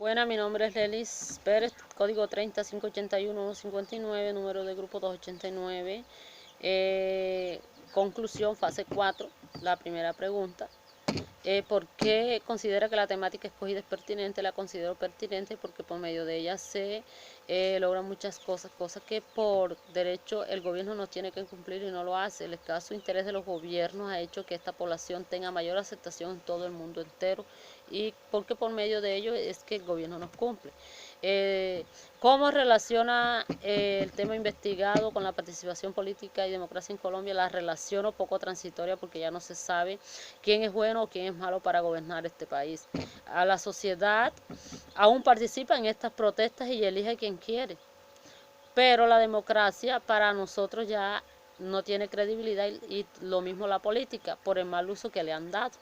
Buena, mi nombre es Lelis Pérez, código 30581159, número de grupo 289. Conclusión, fase 4, la primera pregunta. ¿Por qué considera que la temática escogida es pertinente? La considero pertinente porque por medio de ella se logran muchas cosas que por derecho el gobierno no tiene que cumplir y no lo hace. El escaso interés de los gobiernos ha hecho que esta población tenga mayor aceptación en todo el mundo entero, y porque por medio de ello es que el gobierno nos cumple. ¿Cómo relaciona el tema investigado con la participación política y democracia en Colombia? La relaciono poco transitoria porque ya no se sabe quién es bueno o quién es malo para gobernar este país. A la sociedad aún participa en estas protestas y elige a quien quiere, pero la democracia para nosotros ya no tiene credibilidad, y lo mismo la política por el mal uso que le han dado.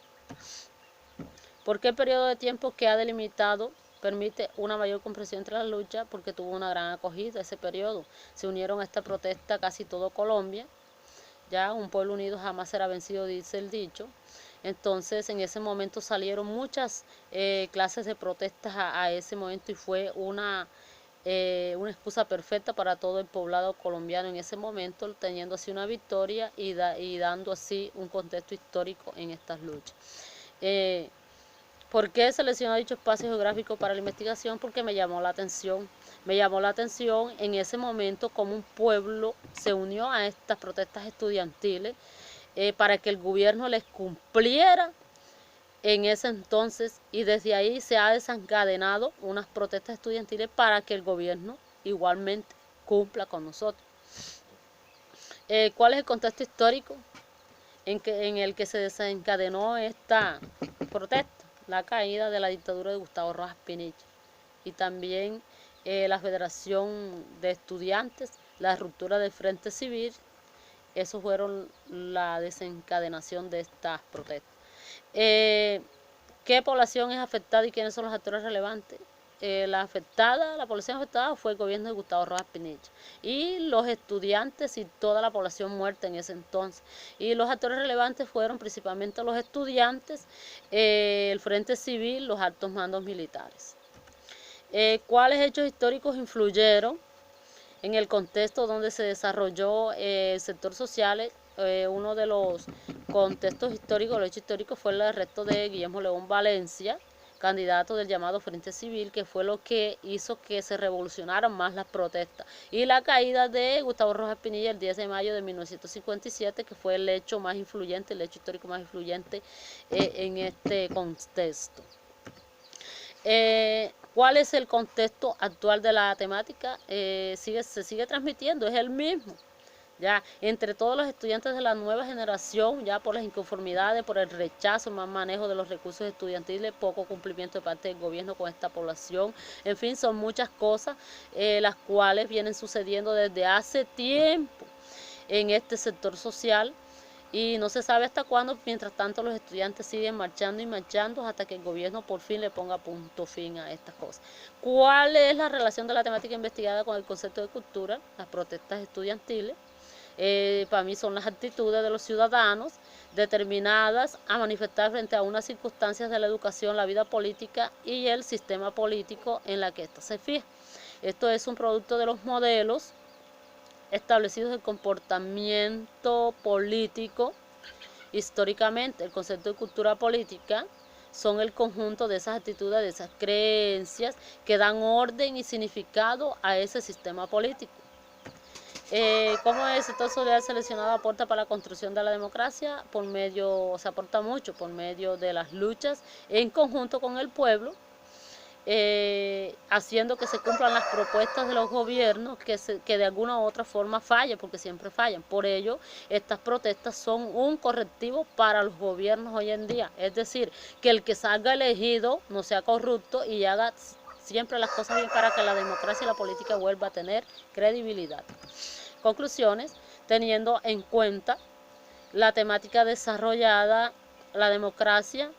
¿Por qué el periodo de tiempo que ha delimitado permite una mayor comprensión entre las luchas? Porque tuvo una gran acogida ese periodo. Se unieron a esta protesta casi todo Colombia. Ya un pueblo unido jamás será vencido, dice el dicho. Entonces en ese momento salieron muchas clases de protestas a ese momento, y fue una excusa perfecta para todo el poblado colombiano en ese momento, teniendo así una victoria y dando así un contexto histórico en estas luchas. ¿Por qué seleccioné dicho espacio geográfico para la investigación? Porque me llamó la atención. Me llamó la atención en ese momento cómo un pueblo se unió a estas protestas estudiantiles para que el gobierno les cumpliera en ese entonces, y desde ahí se ha desencadenado unas protestas estudiantiles para que el gobierno igualmente cumpla con nosotros. ¿Cuál es el contexto histórico en el que se desencadenó esta protesta? La caída de la dictadura de Gustavo Rojas Pinilla, y también la Federación de Estudiantes, la ruptura del Frente Civil. Eso fueron la desencadenación de estas protestas. ¿Qué población es afectada y quiénes son los actores relevantes? La población afectada fue el gobierno de Gustavo Rojas Pinilla, y los estudiantes y toda la población muerta en ese entonces. Y los actores relevantes fueron principalmente los estudiantes, el Frente Civil, los altos mandos militares. ¿Cuáles hechos históricos influyeron en el contexto donde se desarrolló el sector social? Uno de los contextos históricos, los hechos históricos, fue el arresto de Guillermo León Valencia, candidato del llamado Frente Civil, que fue lo que hizo que se revolucionaran más las protestas, y la caída de Gustavo Rojas Pinilla el 10 de mayo de 1957, que fue el hecho más influyente, el hecho histórico más influyente en este contexto. ¿Cuál es el contexto actual de la temática? Se sigue transmitiendo, es el mismo. Ya, entre todos los estudiantes de la nueva generación, ya por las inconformidades, por el rechazo, mal manejo de los recursos estudiantiles, poco cumplimiento de parte del gobierno con esta población, en fin, son muchas cosas las cuales vienen sucediendo desde hace tiempo en este sector social, y no se sabe hasta cuándo. Mientras tanto, los estudiantes siguen marchando y marchando hasta que el gobierno por fin le ponga punto fin a estas cosas. ¿Cuál es la relación de la temática investigada con el concepto de cultura? Las protestas estudiantiles. Para mí son las actitudes de los ciudadanos determinadas a manifestar frente a unas circunstancias de la educación, la vida política y el sistema político en la que ésta se fija. Esto es un producto de los modelos establecidos de comportamiento político históricamente. El concepto de cultura política son el conjunto de esas actitudes, de esas creencias que dan orden y significado a ese sistema político. ¿Cómo el sector social seleccionado aporta para la construcción de la democracia? Se aporta mucho por medio de las luchas en conjunto con el pueblo, haciendo que se cumplan las propuestas de los gobiernos que de alguna u otra forma fallan, porque siempre fallan. Por ello, estas protestas son un correctivo para los gobiernos hoy en día. Es decir, que el que salga elegido no sea corrupto y haga siempre las cosas bien para que la democracia y la política vuelva a tener credibilidad. Conclusiones: teniendo en cuenta la temática desarrollada, la democracia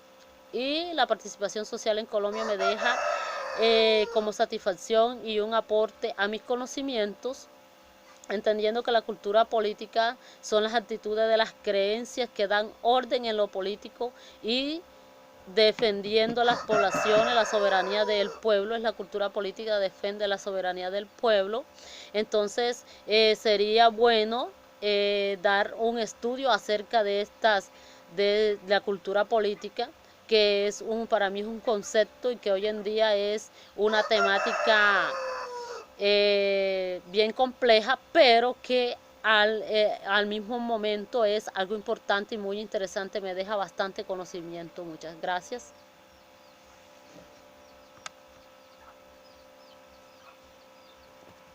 y la participación social en Colombia me deja como satisfacción y un aporte a mis conocimientos, entendiendo que la cultura política son las actitudes de las creencias que dan orden en lo político y defendiendo las poblaciones, la soberanía del pueblo, es la cultura política, defiende la soberanía del pueblo. Entonces sería bueno dar un estudio acerca de la cultura política, que para mí es un concepto y que hoy en día es una temática bien compleja, pero que al mismo momento es algo importante y muy interesante, me deja bastante conocimiento. Muchas gracias.